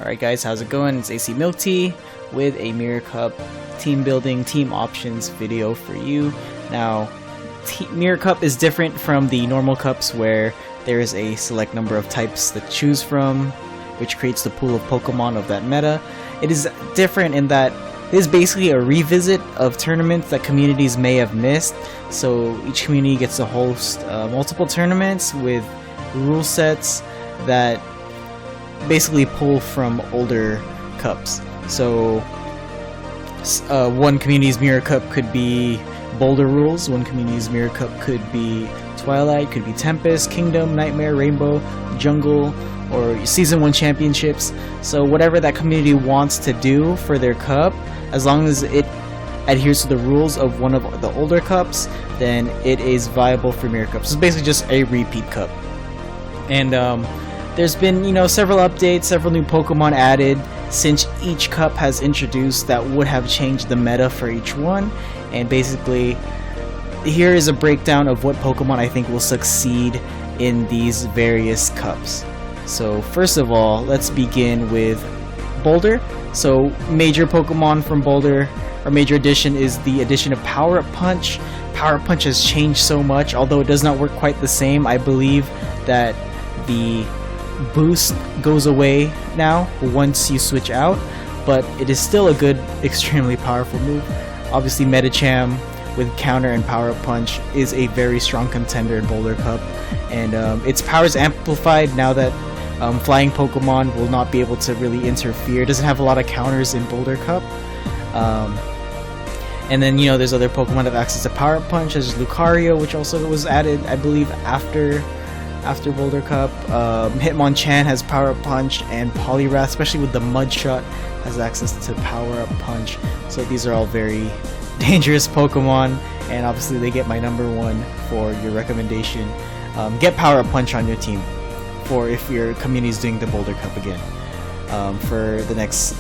Alright guys, how's it going? It's AC Milk Tea with a Mirror Cup team building, team options video for you. Now, Mirror Cup is different from the normal cups where there is a select number of types to choose from, which creates the pool of Pokemon of that meta. It is different in that it is basically a revisit of tournaments that communities may have missed. So each community gets to host multiple tournaments with rule sets that basically pull from older cups. So one community's Mirror Cup could be Boulder rules, one community's Mirror Cup could be Twilight, could be Tempest, Kingdom, Nightmare, Rainbow, Jungle, or Season 1 championships. So whatever that community wants to do for their cup, as long as it adheres to the rules of one of the older cups, then it is viable for Mirror Cups. It's basically just a repeat cup. And there's been, several updates, several new Pokemon added since each cup has introduced that would have changed the meta for each one. And basically, here is a breakdown of what Pokemon I think will succeed in these various cups. So first of all, let's begin with Boulder. So major Pokemon from Boulder, or major addition, is the addition of Power Up Punch. Power Up Punch has changed so much, although it does not work quite the same. I believe that the boost goes away now once you switch out, but it is still a good, extremely powerful move. Obviously Medicham with Counter and Power Up Punch is a very strong contender in Boulder Cup, and its power is amplified now that flying Pokemon will not be able to really interfere. It doesn't have a lot of counters in Boulder Cup. And then there's other Pokemon that have access to Power Up Punch, as Lucario, which also was added, I believe, after Boulder Cup. Hitmonchan has Power Up Punch, and Poliwrath, especially with the Mud Shot, has access to Power Up Punch. So these are all very dangerous Pokemon, and obviously they get my #1 for your recommendation. Get Power Up Punch on your team for if your community is doing the Boulder Cup again. For the next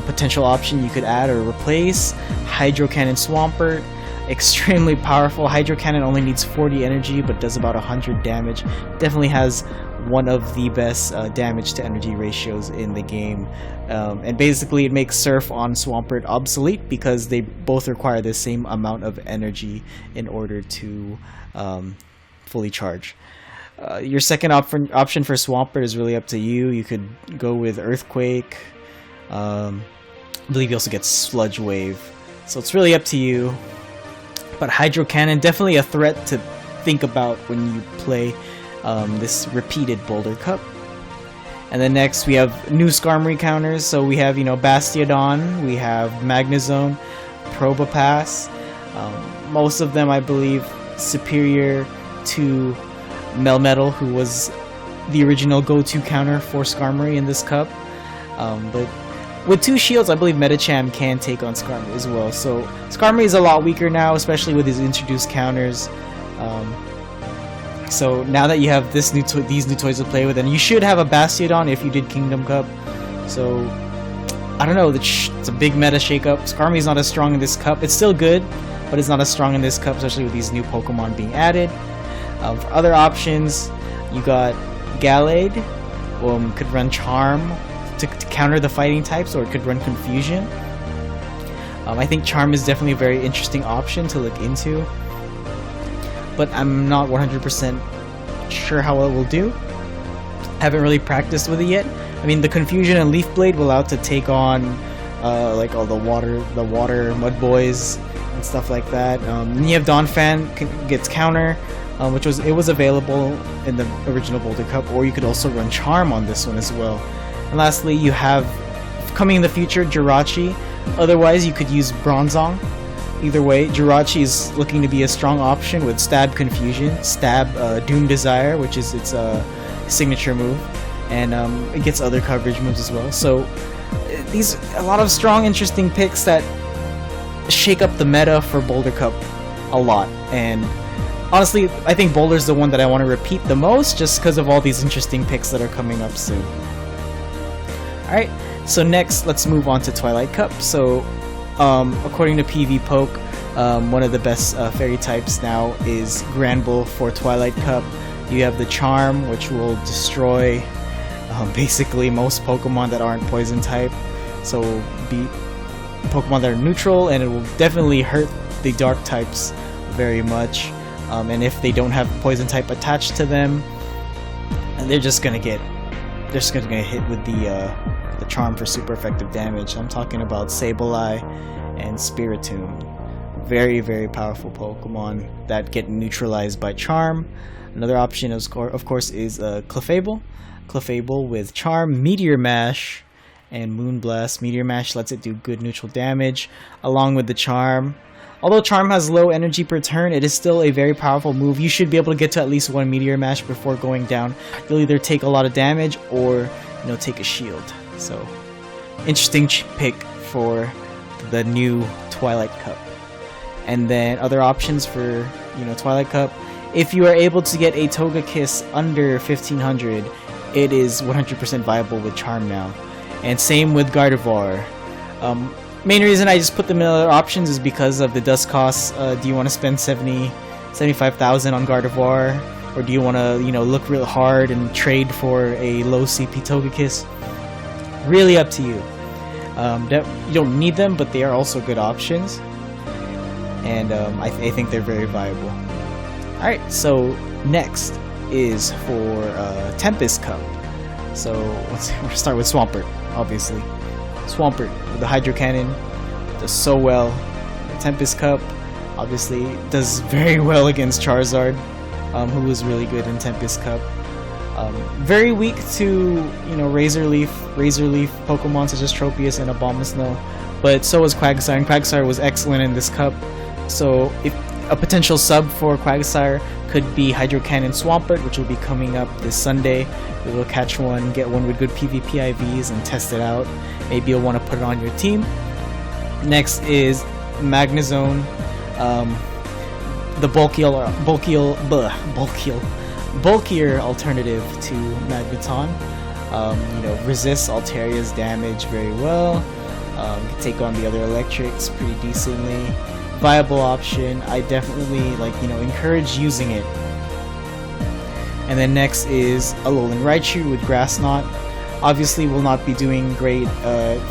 potential option you could add or replace, Hydro Cannon Swampert. Extremely powerful. Hydro Cannon only needs 40 energy but does about 100 damage. Definitely has one of the best damage to energy ratios in the game. And basically it makes Surf on Swampert obsolete because they both require the same amount of energy in order to fully charge. Your second option for Swampert is really up to you. You could go with Earthquake. I believe you also get Sludge Wave. So it's really up to you. But Hydro Cannon, definitely a threat to think about when you play this repeated Boulder Cup. And then next we have new Skarmory counters. So we have Bastiodon, we have Magnezone, Probopass. Most of them I believe superior to Melmetal, who was the original go-to counter for Skarmory in this cup. But with 2 shields, I believe Medicham can take on Skarmory as well. So Skarmory is a lot weaker now, especially with his introduced counters. So now that you have these new toys to play with, and you should have a Bastiodon if you did Kingdom Cup. So I don't know, it's a big meta shakeup. Skarmory is not as strong in this cup. It's still good, but it's not as strong in this cup, especially with these new Pokemon being added. For other options, you got Gallade, could run Charm to counter the fighting types, or it could run Confusion. I think Charm is definitely a very interesting option to look into, but I'm not 100% sure how it will do. Haven't really practiced with it yet. I mean, the Confusion and Leaf Blade will allow it to take on like all the water Mud Boys and stuff like that. Then you have Donphan gets counter, which was available in the original Boulder Cup, or you could also run Charm on this one as well. And lastly, you have, coming in the future, Jirachi. Otherwise, you could use Bronzong. Either way, Jirachi is looking to be a strong option with Stab Confusion, Stab Doom Desire, which is its signature move, and it gets other coverage moves as well. So a lot of strong, interesting picks that shake up the meta for Boulder Cup a lot. And honestly, I think Boulder's the one that I want to repeat the most, just because of all these interesting picks that are coming up soon. Alright, so next let's move on to Twilight Cup. So according to PvPoke, one of the best fairy types now is Granbull for Twilight Cup. You have the Charm, which will destroy basically most Pokemon that aren't poison type. So be Pokemon that are neutral, and it will definitely hurt the dark types very much. And if they don't have poison type attached to them, and they're just gonna get hit with the charm for super effective damage. I'm talking about Sableye and Spiritomb. Very, very powerful Pokemon that get neutralized by charm. Another option, of course, is Clefable. Clefable with Charm, Meteor Mash, and Moonblast. Meteor Mash lets it do good neutral damage along with the Charm. Although Charm has low energy per turn, it is still a very powerful move. You should be able to get to at least one Meteor Mash before going down. You'll either take a lot of damage or, you know, take a shield. So, interesting pick for the new Twilight Cup. And then other options for, you know, Twilight Cup. If you are able to get a Togekiss under 1500, it is 100% viable with Charm now. And same with Gardevoir. Main reason I just put them in other options is because of the dust costs. Do you want to spend 75,000 on Gardevoir, or do you want to, you know, look real hard and trade for a low CP Togekiss? Really up to you. You don't need them, but they are also good options, and I think they're very viable. All right, so next is for Tempest Cup. So we'll start with Swampert, obviously. Swampert with the Hydro Cannon does so well. The Tempest Cup obviously does very well against Charizard, who is really good in Tempest Cup. Very weak to, you know, Razor Leaf Pokemon such as Tropius and Abomasnow, but so was Quagsire, and Quagsire was excellent in this cup. So if a potential sub for Quagsire could be Hydro Cannon Swampert, which will be coming up this Sunday. We will catch one, get one with good PvP IVs, and test it out. Maybe you'll want to put it on your team. Next is Magnezone, the bulkier alternative to Magneton. You know, resists Altaria's damage very well. Can take on the other electrics pretty decently. Viable option. I definitely, like, you know, encourage using it. And then next is Alolan Raichu with Grass Knot. Obviously will not be doing great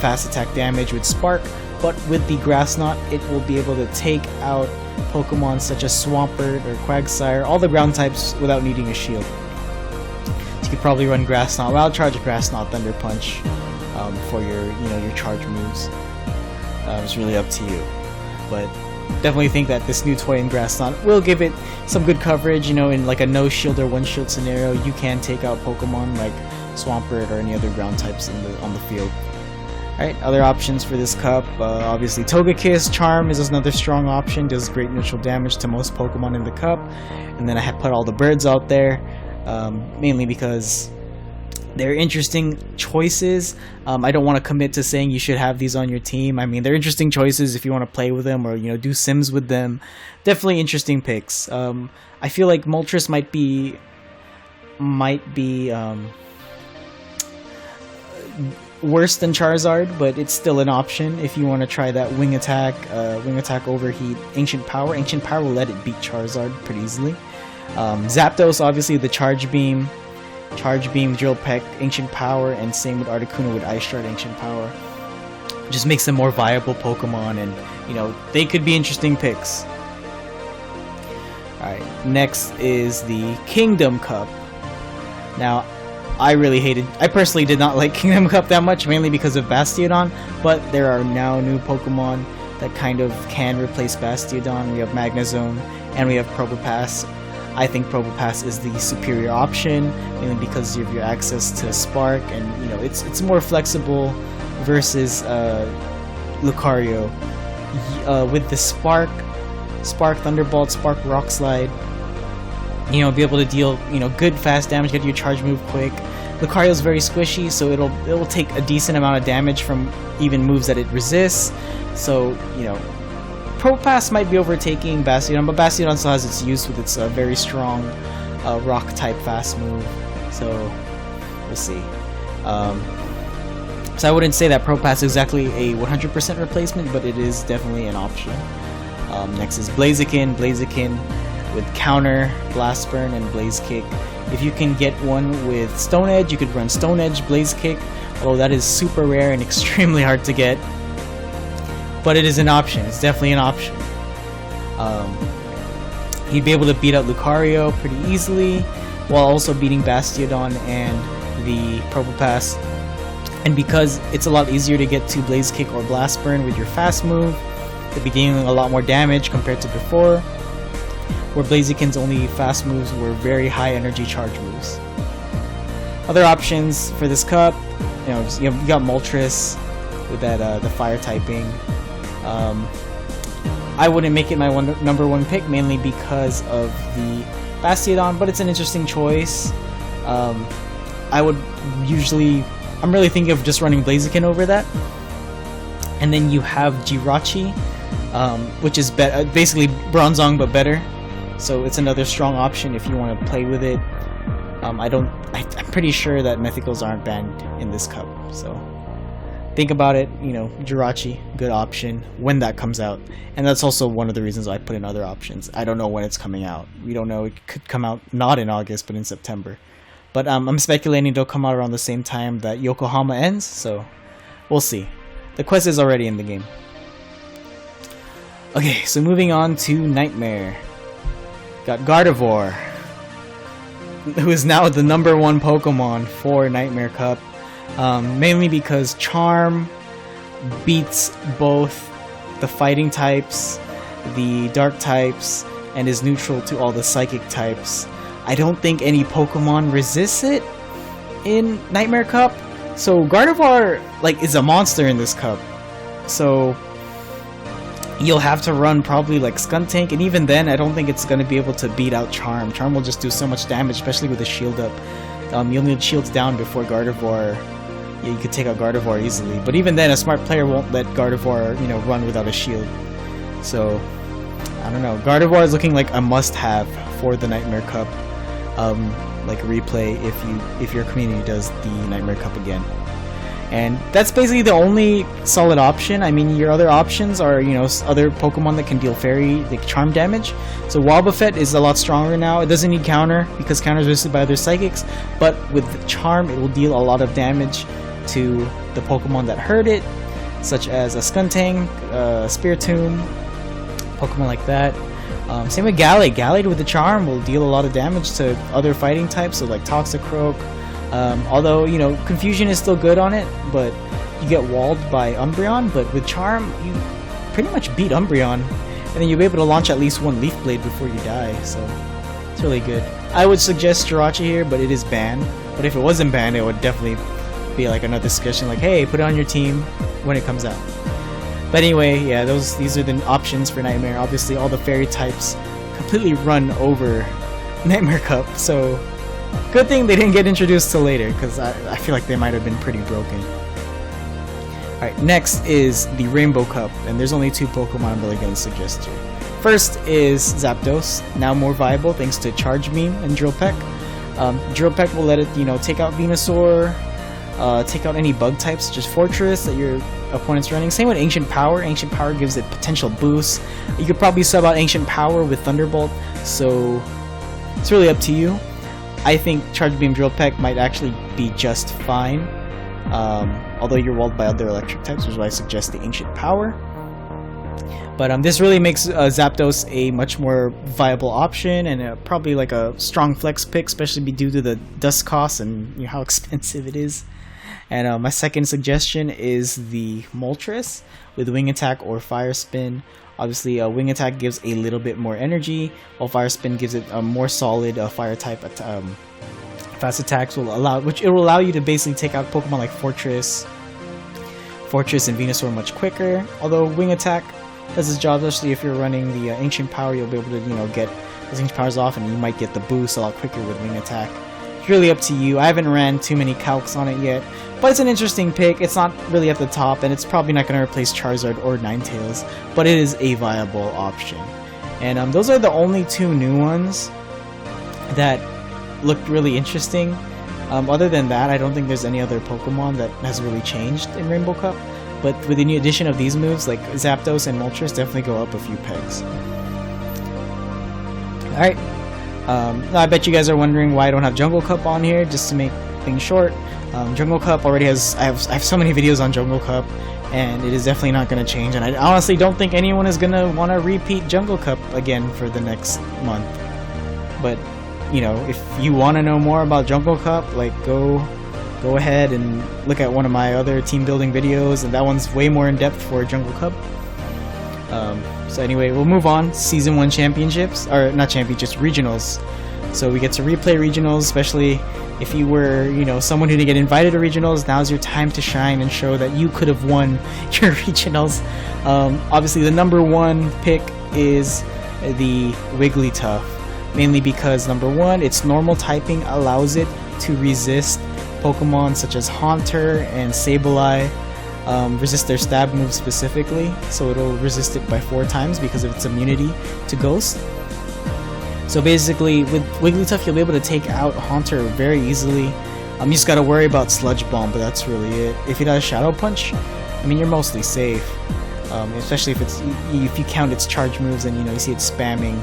fast attack damage with Spark, but with the Grass Knot it will be able to take out Pokemon such as Swampert or Quagsire, all the ground types, without needing a shield. So you could probably run Grass Knot, Wild Charge, Grass Knot, Thunder Punch for your, you know, your charge moves. It's really up to you, but definitely think that this new toy in Grass Knot will give it some good coverage. You know, in like a no shield or one shield scenario, you can take out Pokemon like Swampert or any other ground types on the field. Alright, other options for this cup, obviously Togekiss. Charm is another strong option, does great neutral damage to most Pokemon in the cup. And then I have put all the birds out there, mainly because they're interesting choices. I don't want to commit to saying you should have these on your team. I mean, they're interesting choices if you want to play with them or, you know, do sims with them. Definitely interesting picks. I feel like Moltres might be worse than Charizard, but it's still an option if you want to try that Wing Attack Overheat, Ancient Power. Ancient Power will let it beat Charizard pretty easily. Zapdos, obviously the Charge Beam, Drill Peck, Ancient Power, and same with Articuno with Ice Shard, Ancient Power. Just makes them more viable Pokemon, and, you know, they could be interesting picks. Alright, next is the Kingdom Cup. Now, I personally did not like Kingdom Cup that much, mainly because of Bastiodon, but there are now new Pokemon that kind of can replace Bastiodon. We have Magnezone, and we have Probopass. I think Probopass is the superior option, mainly because of your access to Spark, and, you know, it's more flexible versus Lucario. With the Spark Thunderbolt, Spark Rock Slide, you know, be able to deal, you know, good fast damage, get your charge move quick. Lucario's very squishy, so it will take a decent amount of damage from even moves that it resists. So, you know, Probopass might be overtaking Bastiodon, but Bastiodon still has its use with its very strong rock type fast move. So we'll see. So I wouldn't say that Probopass is exactly a 100% replacement, but it is definitely an option. Next is Blaziken. Blaziken with Counter, Blast Burn, and Blaze Kick If you can get one with Stone Edge, you could run Stone Edge, Blaze Kick, although that is super rare and extremely hard to get. But it is an option. It's definitely an option. He'd be able to beat out Lucario pretty easily, while also beating Bastiodon and the Purple Pass. And because it's a lot easier to get to Blaze Kick or Blast Burn with your fast move, you'll be dealing a lot more damage compared to before, where Blaziken's only fast moves were very high energy charge moves. Other options for this cup, you got Moltres with that the fire typing. I wouldn't make it my number one pick, mainly because of the Bastiodon, but it's an interesting choice. I'm really thinking of just running Blaziken over that. And then you have Jirachi, which is basically Bronzong but better. So it's another strong option if you want to play with it. I'm pretty sure that Mythicals aren't banned in this cup, so think about it. Jirachi, good option when that comes out, and that's also one of the reasons I put in other options. I don't know when it's coming out. We don't know. It could come out not in August, but in September. But I'm speculating it'll come out around the same time that Yokohama ends, so we'll see. The quest is already in the game. Okay, so moving on to Nightmare. Got Gardevoir, who is now the number one Pokemon for Nightmare Cup. Mainly because Charm beats both the fighting types, the dark types, and is neutral to all the psychic types. I don't think any Pokemon resists it in Nightmare Cup. So Gardevoir is a monster in this cup. So you'll have to run probably Skuntank, and even then I don't think it's going to be able to beat out Charm. Charm will just do so much damage, especially with a shield up. You'll need shields down before Gardevoir. You could take out Gardevoir easily, but even then a smart player won't let Gardevoir run without a shield. So I don't know. Gardevoir is looking like a must-have for the Nightmare Cup replay if your community does the Nightmare Cup again. And that's basically the only solid option. I mean, your other options are, other Pokemon that can deal fairy, charm damage. So Wobbuffet is a lot stronger now. It doesn't need counter, because counter is resisted by other psychics. But with charm, it will deal a lot of damage to the Pokemon that hurt it, such as a Skuntank, Spiritomb, Pokemon like that. Same with Gallade. Gallade with the charm will deal a lot of damage to other fighting types, so like Toxicroak. Although, Confusion is still good on it, but you get walled by Umbreon. But with Charm, you pretty much beat Umbreon, and then you'll be able to launch at least one Leaf Blade before you die, so it's really good. I would suggest Jirachi here, but it is banned. But if it wasn't banned, it would definitely be another discussion, hey, put it on your team when it comes out. But anyway, yeah, these are the options for Nightmare. Obviously, all the fairy types completely run over Nightmare Cup, so good thing they didn't get introduced till later, because I feel like they might have been pretty broken. Alright, next is the Rainbow Cup, and there's only two Pokemon I'm really going to suggest here. First is Zapdos, now more viable thanks to Charge Beam and Drill Peck. Drill Peck will let it, take out Venusaur, take out any bug types, such as Fortress that your opponent's running. Same with Ancient Power. Ancient Power gives it potential boosts. You could probably sub out Ancient Power with Thunderbolt, so it's really up to you. I think Charge Beam Drill Peck might actually be just fine, although you're walled by other electric types, which is why I suggest the Ancient Power. But this really makes Zapdos a much more viable option, and probably a strong flex pick, especially due to the dust cost and how expensive it is. And my second suggestion is the Moltres with Wing Attack or Fire Spin. Obviously, Wing Attack gives a little bit more energy, while Fire Spin gives it a more solid fire type. Fast attacks will allow you to basically take out Pokemon like Fortress and Venusaur much quicker. Although Wing Attack does its job, especially if you're running the Ancient Power, you'll be able to get those Ancient Powers off, and you might get the boost a lot quicker with Wing Attack. It's really up to you. I haven't ran too many calcs on it yet, but it's an interesting pick. It's not really at the top, and it's probably not going to replace Charizard or Ninetales, but it is a viable option. And those are the only two new ones that looked really interesting. Other than that, I don't think there's any other Pokemon that has really changed in Rainbow Cup, but with the new addition of these moves, like Zapdos and Moltres, definitely go up a few pegs. Alright, Now I bet you guys are wondering why I don't have Jungle Cup on here, just to make things short. Jungle Cup already has, I have so many videos on Jungle Cup, and it is definitely not going to change, and I honestly don't think anyone is going to want to repeat Jungle Cup again for the next month. But, you know, if you want to know more about Jungle Cup, like, go ahead and look at one of my other team building videos, and that one's way more in depth for Jungle Cup. So anyway, we'll move on. Season 1 championships, or not championships, regionals. So we get to replay regionals, especially if you were, you know, someone who didn't get invited to regionals. Now's your time to shine and show that you could have won your regionals. Obviously, the number 1 pick is the Wigglytuff, mainly because number 1, its normal typing allows it to resist Pokemon such as Haunter and Sableye. Resist their stab move specifically, so it'll resist it by 4 times because of its immunity to Ghost. So basically, with Wigglytuff, you'll be able to take out Haunter very easily. You just gotta worry about Sludge Bomb, but that's really it. If it does Shadow Punch, I mean, you're mostly safe. Especially if you count its charge moves and, you know, you see it spamming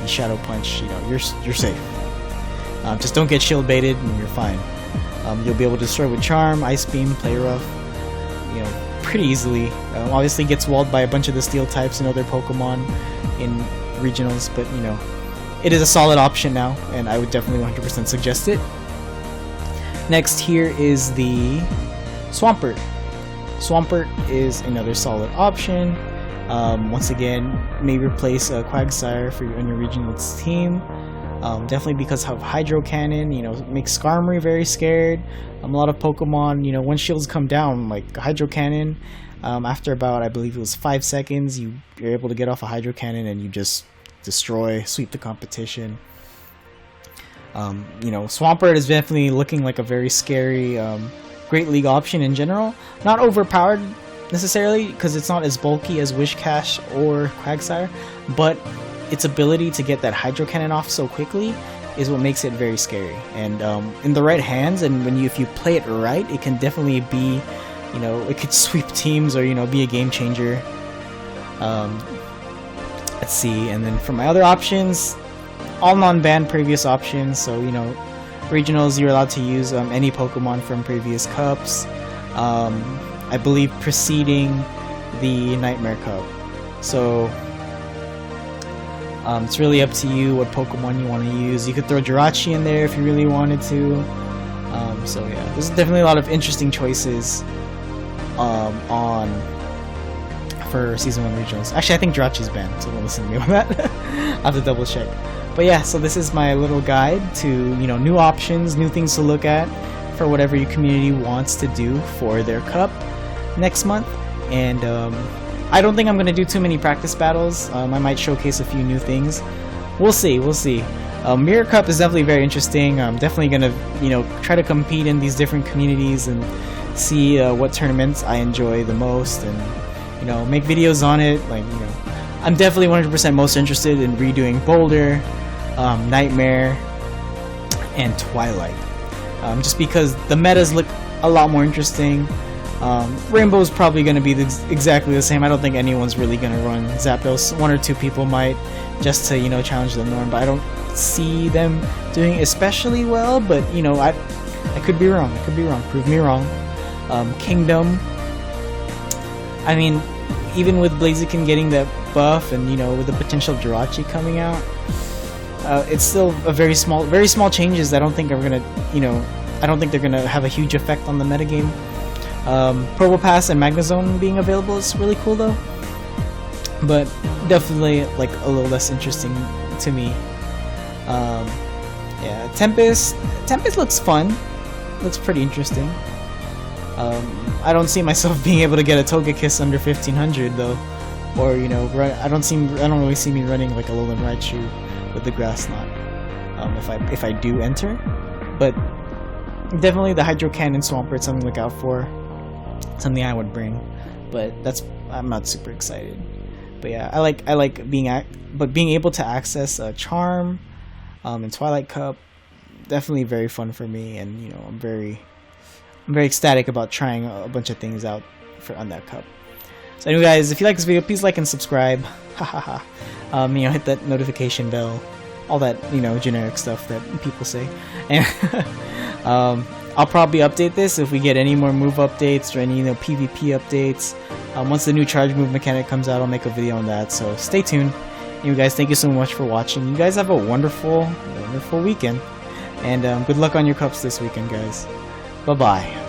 the Shadow Punch, you know, you're safe. Just don't get shield baited and you're fine. You'll be able to destroy with Charm, Ice Beam, Play Rough, you know, pretty easily. Obviously gets walled by a bunch of the Steel types and other Pokemon in regionals, but, you know, it is a solid option now, and I would definitely 100% suggest it. Next here is the Swampert. Swampert is another solid option. Once again, may replace Quagsire on your regional team. Definitely because of Hydro Cannon, you know, makes Skarmory very scared. A lot of Pokemon, you know, when shields come down, like Hydro Cannon, after about, I believe it was 5 seconds, you're able to get off a Hydro Cannon and you just sweep the competition. You know, Swampert is definitely looking like a very scary Great League option in general. Not overpowered necessarily, because it's not as bulky as Wishcash or Quagsire, but its ability to get that Hydro Cannon off so quickly is what makes it very scary. And in the right hands, and if you play it right, it can definitely be, you know, it could sweep teams or, you know, be a game changer. Let's see, and then for my other options, all non-banned previous options. So, you know, regionals, you're allowed to use any Pokemon from previous cups. I believe preceding the Nightmare Cup. So it's really up to you what Pokemon you want to use. You could throw Jirachi in there if you really wanted to. So yeah, there's definitely a lot of interesting choices for Season 1 regionals. Actually, I think Jirachi's banned, so don't listen to me on that. I'll have to double check. But yeah, so this is my little guide to, you know, new options, new things to look at for whatever your community wants to do for their cup next month. And I don't think I'm going to do too many practice battles. I might showcase a few new things. We'll see. Mirror Cup is definitely very interesting. I'm definitely going to, you know, try to compete in these different communities and see what tournaments I enjoy the most, and, you know, make videos on it. Like, you know, I'm definitely 100% most interested in redoing Boulder, Nightmare, and Twilight. Just because the metas look a lot more interesting. Rainbow's probably going to be exactly the same. I don't think anyone's really going to run Zapdos. 1 or 2 people might, just to, you know, challenge the norm, but I don't see them doing especially well. But, you know, I could be wrong. Prove me wrong. Kingdom, I mean, even with Blaziken getting that buff, and, you know, with the potential of Jirachi coming out, it's still a very small changes. I don't think are gonna, you know, I don't think they're gonna have a huge effect on the metagame. Purple Pass and Magnezone being available is really cool though, but definitely like a little less interesting to me. Yeah, Tempest looks fun, looks pretty interesting. I don't see myself being able to get a Togekiss under 1500 though, or, you know, I don't really see me running like a Alolan Raichu with the Grass Knot, if I do enter. But definitely the Hydro Cannon Swampert, something to look out for, something I would bring. But I'm not super excited. But yeah, I like being able to access Charm in Twilight Cup, definitely very fun for me, and, you know, I'm very ecstatic about trying a bunch of things out on that cup. So anyway, guys, if you like this video, please like and subscribe. You know, hit that notification bell. all that, you know, generic stuff that people say. And I'll probably update this if we get any more move updates or any, you know, PvP updates. Once the new charge move mechanic comes out, I'll make a video on that, so stay tuned. You guys, thank you so much for watching. You guys have a wonderful weekend, and good luck on your cups this weekend, guys. Bye bye.